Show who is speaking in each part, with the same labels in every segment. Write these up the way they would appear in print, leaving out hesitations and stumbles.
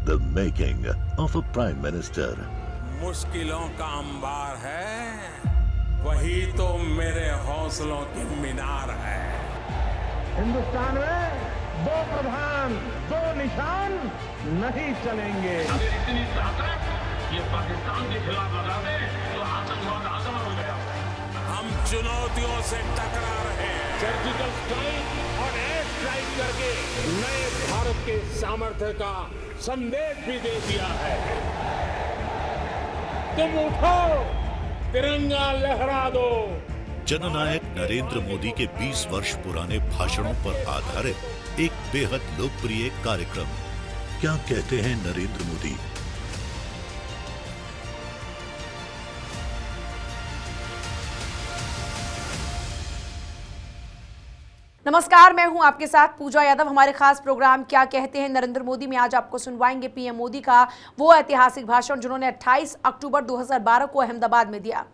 Speaker 1: The making of a Prime Minister.
Speaker 2: मुश्किलों का अंबार है, वही तो मेरे हौसलों की मीनार है।
Speaker 3: हिंदुस्तान में दो प्रधान दो निशान नहीं चलेंगे।
Speaker 4: अगर इतनी ताकत ये पाकिस्तान के खिलाफ लगा दे तो आतंकवाद आजाद हो गया।
Speaker 2: हम चुनौतियों से टकरा रहे हैं।
Speaker 5: सर्जिकल स्ट्राइक और एयर स्ट्राइक करके नए भारत के सामर्थ्य का संदेश भी दे दिया है। तुम उठो, तिरंगा लहरा दो।
Speaker 1: जननायक नरेंद्र मोदी के 20 वर्ष पुराने भाषणों पर आधारित एक बेहद लोकप्रिय कार्यक्रम। क्या कहते हैं नरेंद्र मोदी?
Speaker 6: नमस्कार, मैं हूं आपके साथ पूजा यादव। हमारे खास प्रोग्राम क्या कहते हैं नरेंद्र मोदी में आज आपको सुनवाएंगे पीएम मोदी का वो ऐतिहासिक भाषण जिन्होंने 28 अक्टूबर 2012 को अहमदाबाद में दिया।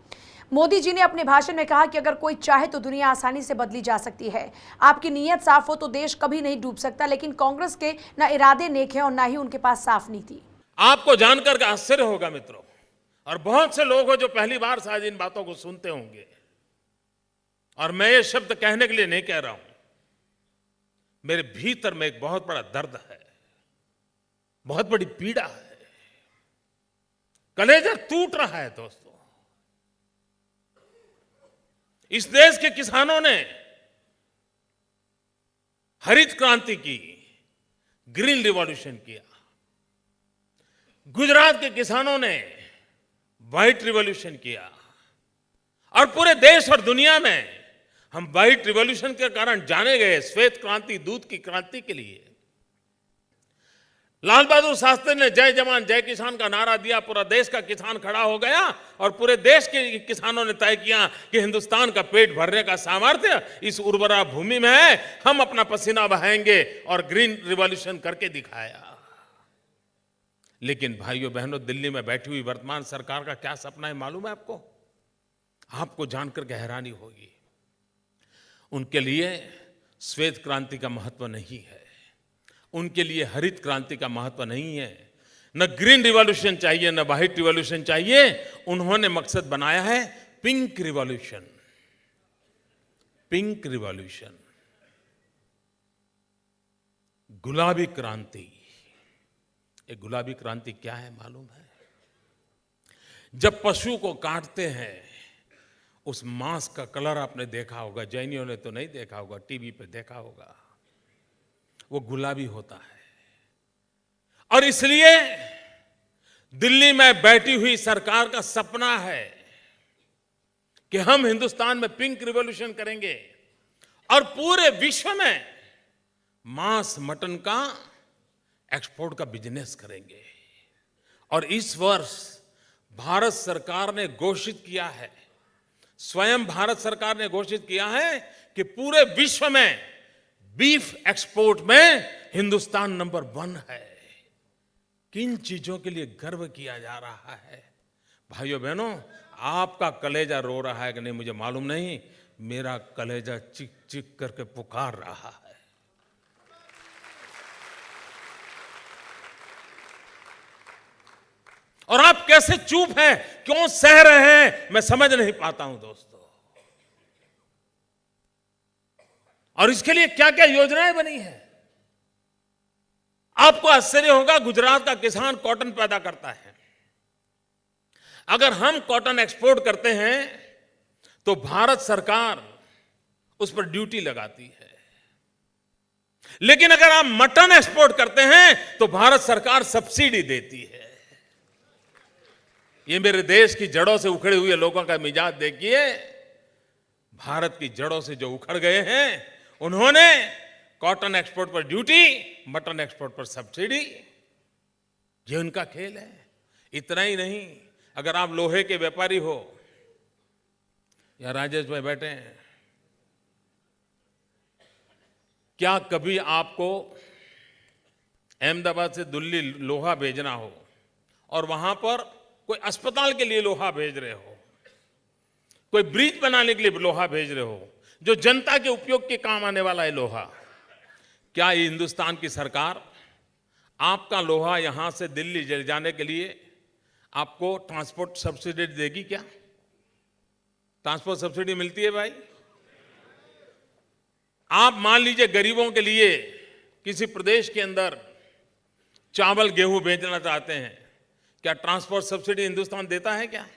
Speaker 6: मोदी जी ने अपने भाषण में कहा कि अगर कोई चाहे तो दुनिया आसानी से बदली जा सकती है। आपकी नीयत साफ हो तो देश कभी नहीं डूब सकता, लेकिन कांग्रेस के न इरादे नेक हैं और न ही उनके पास साफ नीति।
Speaker 5: आपको जानकर आश्चर्य होगा मित्रों, और बहुत से लोग हो जो पहली बार शायद इन बातों को सुनते होंगे, और मैं ये शब्द कहने के लिए नहीं कह रहा हूं। मेरे भीतर में एक बहुत बड़ा दर्द है, बहुत बड़ी पीड़ा है, कलेजा टूट रहा है दोस्तों। इस देश के किसानों ने हरित क्रांति की, ग्रीन रिवॉल्यूशन किया। गुजरात के किसानों ने व्हाइट रिवॉल्यूशन किया, और पूरे देश और दुनिया में हम व्हाइट रिवॉल्यूशन के कारण जाने गए, श्वेत क्रांति, दूध की क्रांति के लिए। लाल बहादुर शास्त्री ने जय जवान जय किसान का नारा दिया, पूरा देश का किसान खड़ा हो गया, और पूरे देश के किसानों ने तय किया कि हिंदुस्तान का पेट भरने का सामर्थ्य इस उर्वरा भूमि में है, हम अपना पसीना बहाएंगे, और ग्रीन रिवॉल्यूशन करके दिखाया। लेकिन भाइयों बहनों, दिल्ली में बैठी हुई वर्तमान सरकार का क्या सपना है मालूम है आपको? आपको जानकर हैरानी होगी। उनके लिए श्वेत क्रांति का महत्व नहीं है, उनके लिए हरित क्रांति का महत्व नहीं है, न ग्रीन रिवॉल्यूशन चाहिए, न व्हाइट रिवॉल्यूशन चाहिए। उन्होंने मकसद बनाया है पिंक रिवॉल्यूशन। पिंक रिवॉल्यूशन, गुलाबी क्रांति। ये गुलाबी क्रांति क्या है मालूम है? जब पशु को काटते हैं, उस मांस का कलर आपने देखा होगा, जैनियों ने तो नहीं देखा होगा, टीवी पे देखा होगा, वो गुलाबी होता है। और इसलिए दिल्ली में बैठी हुई सरकार का सपना है कि हम हिंदुस्तान में पिंक रिवॉल्यूशन करेंगे और पूरे विश्व में मांस मटन का एक्सपोर्ट का बिजनेस करेंगे। और इस वर्ष भारत सरकार ने घोषित किया है, स्वयं भारत सरकार ने घोषित किया है कि पूरे विश्व में बीफ एक्सपोर्ट में हिंदुस्तान नंबर 1 है। किन चीजों के लिए गर्व किया जा रहा है? भाइयों बहनों, आपका कलेजा रो रहा है कि नहीं मुझे मालूम नहीं, मेरा कलेजा चिक चिक करके पुकार रहा है। और आप कैसे चुप हैं, क्यों सह रहे हैं, मैं समझ नहीं पाता हूं दोस्तों। और इसके लिए क्या क्या योजनाएं बनी है? आपको आश्चर्य होगा, गुजरात का किसान कॉटन पैदा करता है। अगर हम कॉटन एक्सपोर्ट करते हैं तो भारत सरकार उस पर ड्यूटी लगाती है, लेकिन अगर आप मटन एक्सपोर्ट करते हैं तो भारत सरकार सब्सिडी देती है। ये मेरे देश की जड़ों से उखड़े हुए लोगों का मिजाज देखिए। भारत की जड़ों से जो उखड़ गए हैं, उन्होंने कॉटन एक्सपोर्ट पर ड्यूटी, मटन एक्सपोर्ट पर सब्सिडी। ये उनका खेल है। इतना ही नहीं, अगर आप लोहे के व्यापारी हो, या राजेश भाई बैठे हैं, क्या कभी आपको अहमदाबाद से दिल्ली लोहा भेजना हो और वहां पर कोई अस्पताल के लिए लोहा भेज रहे हो, कोई ब्रिज बनाने के लिए लोहा भेज रहे हो, जो जनता के उपयोग के काम आने वाला है लोहा, क्या ये हिंदुस्तान की सरकार आपका लोहा यहां से दिल्ली ले जाने के लिए आपको ट्रांसपोर्ट सब्सिडी देगी क्या? ट्रांसपोर्ट सब्सिडी मिलती है भाई? आप मान लीजिए गरीबों के लिए किसी प्रदेश के अंदर चावल गेहूं बेचना चाहते हैं, क्या ट्रांसपोर्ट सब्सिडी हिंदुस्तान देता है क्या?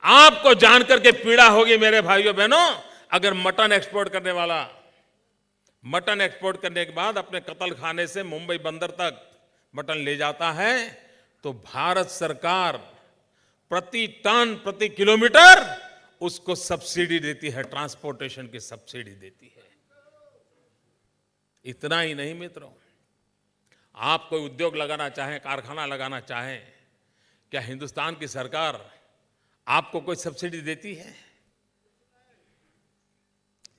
Speaker 5: आपको जानकर के पीड़ा होगी मेरे भाइयों बहनों, अगर मटन एक्सपोर्ट करने वाला मटन एक्सपोर्ट करने के बाद अपने कत्ल खाने से मुंबई बंदर तक मटन ले जाता है तो भारत सरकार प्रति टन प्रति किलोमीटर उसको सब्सिडी देती है, ट्रांसपोर्टेशन की सब्सिडी देती है। इतना ही नहीं मित्रों, आप कोई उद्योग लगाना चाहें, कारखाना लगाना चाहें, क्या हिंदुस्तान की सरकार आपको कोई सब्सिडी देती है?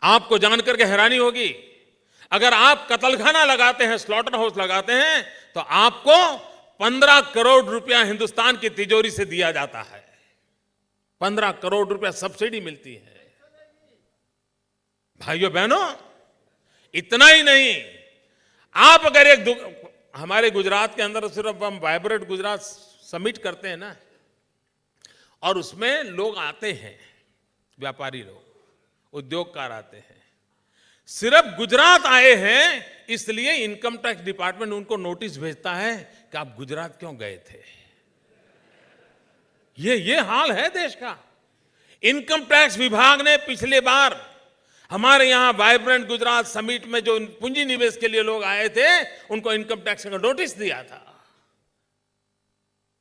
Speaker 5: आपको जानकर के हैरानी होगी, अगर आप कत्लखाना लगाते हैं, स्लॉटर हाउस लगाते हैं, तो आपको 15 करोड़ रुपया हिंदुस्तान की तिजोरी से दिया जाता है। 15 करोड़ रुपया सब्सिडी मिलती है। भाइयों बहनों, इतना ही नहीं, आप अगर हमारे गुजरात के अंदर सिर्फ हम वाइब्रेंट गुजरात समिट करते हैं ना, और उसमें लोग आते हैं, व्यापारी लोग, उद्योगकार आते हैं, सिर्फ गुजरात आए हैं इसलिए इनकम टैक्स डिपार्टमेंट उनको नोटिस भेजता है कि आप गुजरात क्यों गए थे। ये हाल है देश का। इनकम टैक्स विभाग ने पिछले बार हमारे यहां वाइब्रेंट गुजरात समिट में जो पूंजी निवेश के लिए लोग आए थे, उनको इनकम टैक्स का नोटिस दिया था।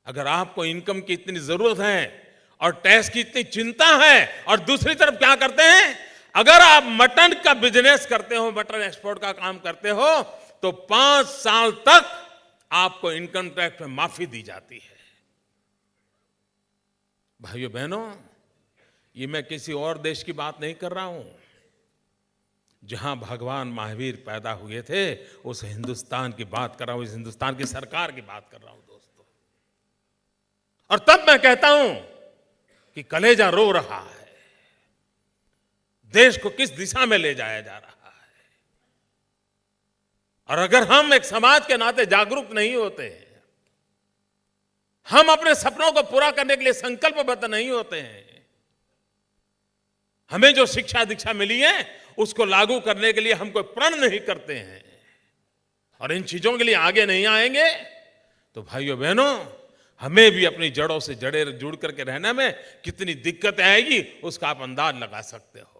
Speaker 5: अगर आपको इनकम की इतनी जरूरत है और टैक्स की इतनी चिंता है, और दूसरी तरफ क्या करते हैं, अगर आप मटन का बिजनेस करते हो, मटन एक्सपोर्ट का काम करते हो, तो 5 साल तक आपको इनकम टैक्स में माफी दी जाती है। भाइयों बहनों, ये मैं किसी और देश की बात नहीं कर रहा हूं, जहां भगवान महावीर पैदा हुए थे, उस हिंदुस्तान की बात कर रहा हूं, इस हिंदुस्तान की सरकार की बात कर रहा हूं दोस्तों। और तब मैं कहता हूं कि कलेजा रो रहा है, देश को किस दिशा में ले जाया जा रहा है। और अगर हम एक समाज के नाते जागरूक नहीं होते, हम अपने सपनों को पूरा करने के लिए संकल्पबद्ध नहीं होते हैं, हमें जो शिक्षा दीक्षा मिली है उसको लागू करने के लिए हम कोई प्रण नहीं करते हैं, और इन चीजों के लिए आगे नहीं आएंगे, तो भाइयों बहनों, हमें भी अपनी जड़ों से जुड़ करके रहने में कितनी दिक्कत आएगी उसका आप अंदाज लगा सकते हो।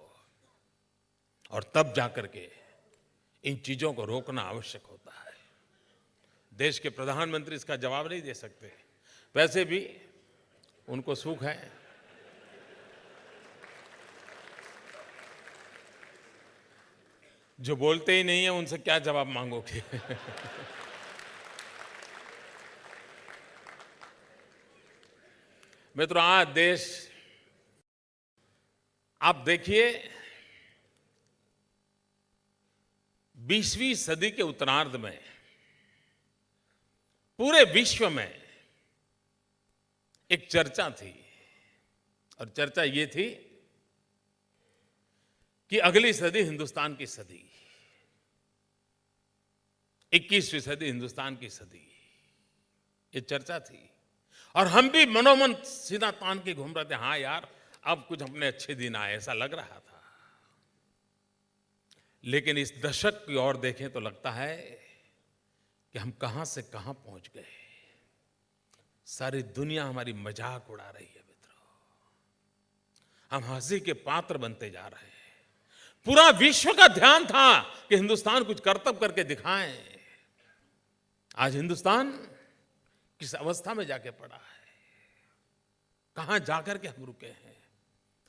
Speaker 5: और तब जाकर के इन चीजों को रोकना आवश्यक होता है। देश के प्रधानमंत्री इसका जवाब नहीं दे सकते, वैसे भी उनको सुख है। जो बोलते ही नहीं है उनसे क्या जवाब मांगोगे। मित्रों, आज देश, आप देखिए, 20वीं सदी के उत्तरार्ध में पूरे विश्व में एक चर्चा थी, और चर्चा ये थी कि अगली सदी हिंदुस्तान की सदी, 21वीं सदी हिंदुस्तान की सदी, ये चर्चा थी। और हम भी मनोमन सीधा तान के घूम रहे थे, हाँ यार, अब कुछ अपने अच्छे दिन आए, ऐसा लग रहा था। लेकिन इस दशक की ओर देखें तो लगता है कि हम कहां से कहां पहुंच गए। सारी दुनिया हमारी मजाक उड़ा रही है मित्रों, हम हंसी के पात्र बनते जा रहे हैं। पूरा विश्व का ध्यान था कि हिंदुस्तान कुछ करतब करके दिखाएं। आज हिंदुस्तान किस अवस्था में जाके पड़ा है, कहां जाकर के हम रुके हैं।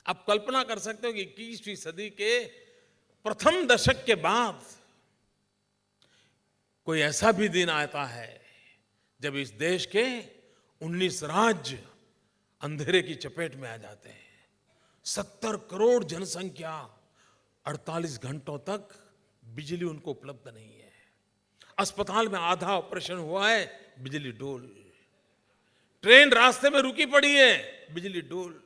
Speaker 5: आप कल्पना कर सकते हो कि 21वीं सदी के प्रथम दशक के बाद कोई ऐसा भी दिन आता है जब इस देश के 19 राज्य अंधेरे की चपेट में आ जाते हैं। 70 करोड़ जनसंख्या, 48 घंटों तक बिजली उनको उपलब्ध नहीं है। अस्पताल में आधा ऑपरेशन हुआ है, बिजली डोल। ट्रेन रास्ते में रुकी पड़ी है, बिजली डोल।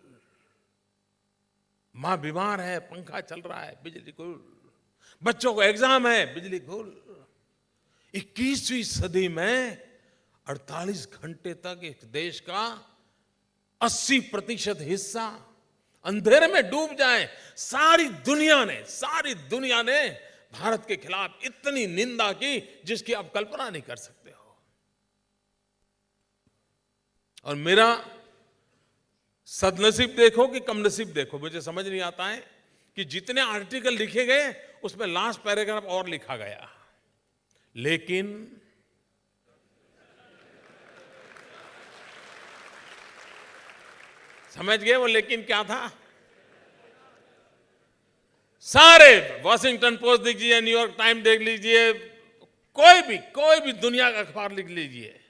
Speaker 5: मां बीमार है, पंखा चल रहा है, बिजली गुल। बच्चों को एग्जाम है, बिजली गुल। 21वीं सदी में 48 घंटे तक एक देश का 80% हिस्सा अंधेरे में डूब जाए। सारी दुनिया ने भारत के खिलाफ इतनी निंदा की जिसकी आप कल्पना नहीं कर सकते हो। और मेरा सदनसीब देखो कि कम नसीब देखो, मुझे समझ नहीं आता है कि जितने आर्टिकल लिखे गए उसमें लास्ट पैराग्राफ और लिखा गया, लेकिन समझ गए वो लेकिन क्या था? सारे वॉशिंगटन पोस्ट देख लीजिए, न्यूयॉर्क टाइम्स देख लीजिए, कोई भी दुनिया का अखबार लिख लीजिए,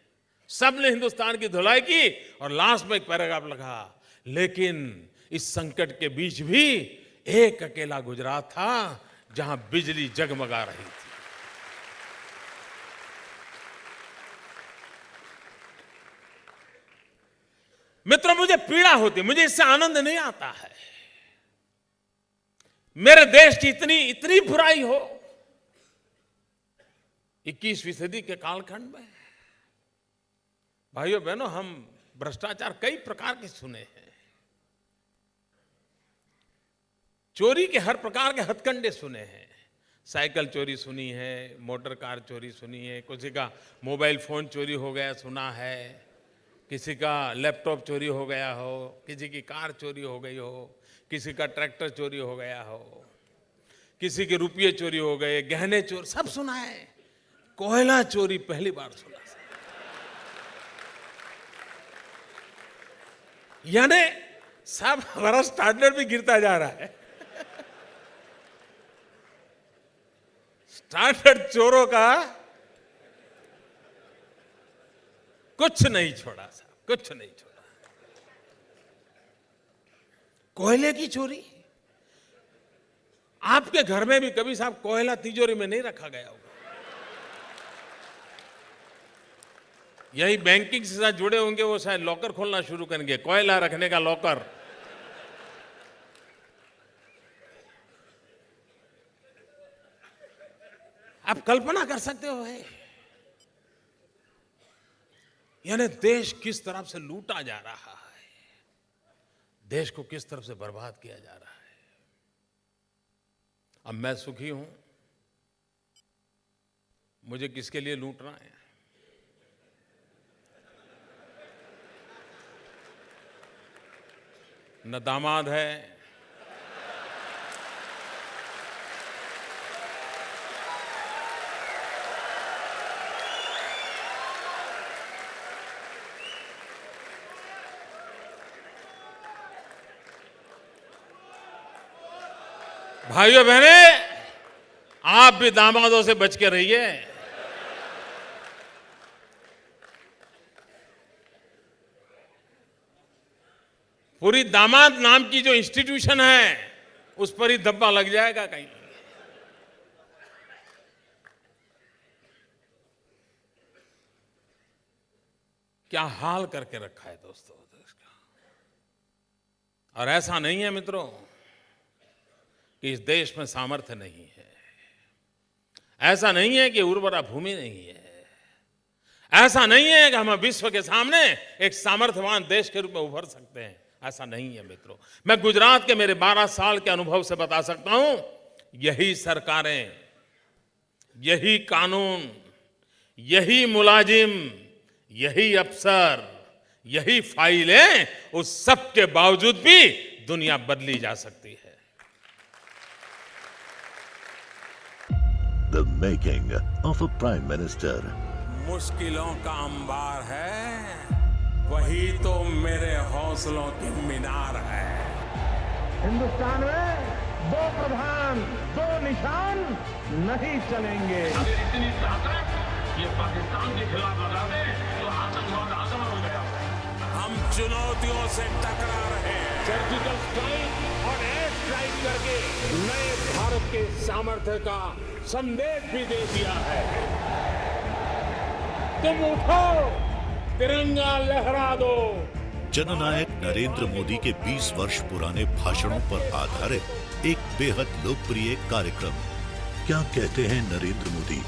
Speaker 5: सबने हिंदुस्तान की धुलाई की और लास्ट में एक पैराग्राफ लिखा, लेकिन इस संकट के बीच भी एक अकेला गुजरात था जहां बिजली जगमगा रही थी। मित्रों, मुझे पीड़ा होती, मुझे इससे आनंद नहीं आता है। मेरे देश की इतनी बुराई हो 21वीं सदी के कालखंड में। भाइयों बहनों, हम भ्रष्टाचार कई प्रकार के सुने हैं, चोरी के हर प्रकार के हथकंडे सुने हैं। साइकिल चोरी सुनी है, मोटर कार चोरी सुनी है, किसी का मोबाइल फोन चोरी हो गया सुना है, किसी का लैपटॉप चोरी हो गया हो, किसी की कार चोरी हो गई हो, किसी का ट्रैक्टर चोरी हो गया हो, किसी के रुपये चोरी हो गए, गहने चोरी, सब सुना है। कोयला चोरी पहली बार सुना। यानी सब हमारा स्टैंडर्ड भी गिरता जा रहा है। स्टैंडर्ड चोरों का कुछ नहीं छोड़ा साहब, कुछ नहीं छोड़ा। कोयले की चोरी, आपके घर में भी कभी साहब कोयला तिजोरी में नहीं रखा गया होगा। यही बैंकिंग से साथ जुड़े होंगे, वो शायद लॉकर खोलना शुरू करेंगे, कोयला रखने का लॉकर। आप कल्पना कर सकते हो है, यानी देश किस तरफ से लूटा जा रहा है, देश को किस तरफ से बर्बाद किया जा रहा है। अब मैं सुखी हूं, मुझे किसके लिए लूटना है? न दामाद है, भाइयों बहनें, आप भी दामादों से बच के रहिए। पूरी दामाद नाम की जो इंस्टीट्यूशन है उस पर ही धब्बा लग जाएगा कहीं। क्या हाल करके रखा है दोस्तों देश का। और ऐसा नहीं है मित्रों कि इस देश में सामर्थ्य नहीं है, ऐसा नहीं है कि उर्वरा भूमि नहीं है, ऐसा नहीं है कि हम विश्व के सामने एक सामर्थ्यवान देश के रूप में उभर सकते हैं, ऐसा नहीं है मित्रों। मैं गुजरात के मेरे 12 साल के अनुभव से बता सकता हूं, यही सरकारें, यही कानून, यही मुलाजिम, यही अफसर, यही फाइलें, उस सब के बावजूद भी दुनिया बदली जा सकती है।
Speaker 1: The making of a prime minister.
Speaker 2: मुश्किलों का अंबार है, वही तो मेरे हौसलों की मीनार है।
Speaker 3: हिंदुस्तान में 2 प्रधान 2 निशान नहीं चलेंगे।
Speaker 4: अगर इतनी ताकत ये पाकिस्तान के खिलाफ लगा दे तो आतंकवाद आसान हो गया।
Speaker 2: हम चुनौतियों से टकरा रहे हैं।
Speaker 5: सर्जिकल स्ट्राइक और एयर स्ट्राइक करके नए भारत के सामर्थ्य का संदेश भी दे दिया है। तुम उठो, तिरंगा लहरा दो।
Speaker 1: जननायक नरेंद्र मोदी के 20 वर्ष पुराने भाषणों पर आधारित एक बेहद लोकप्रिय कार्यक्रम क्या कहते हैं नरेंद्र मोदी।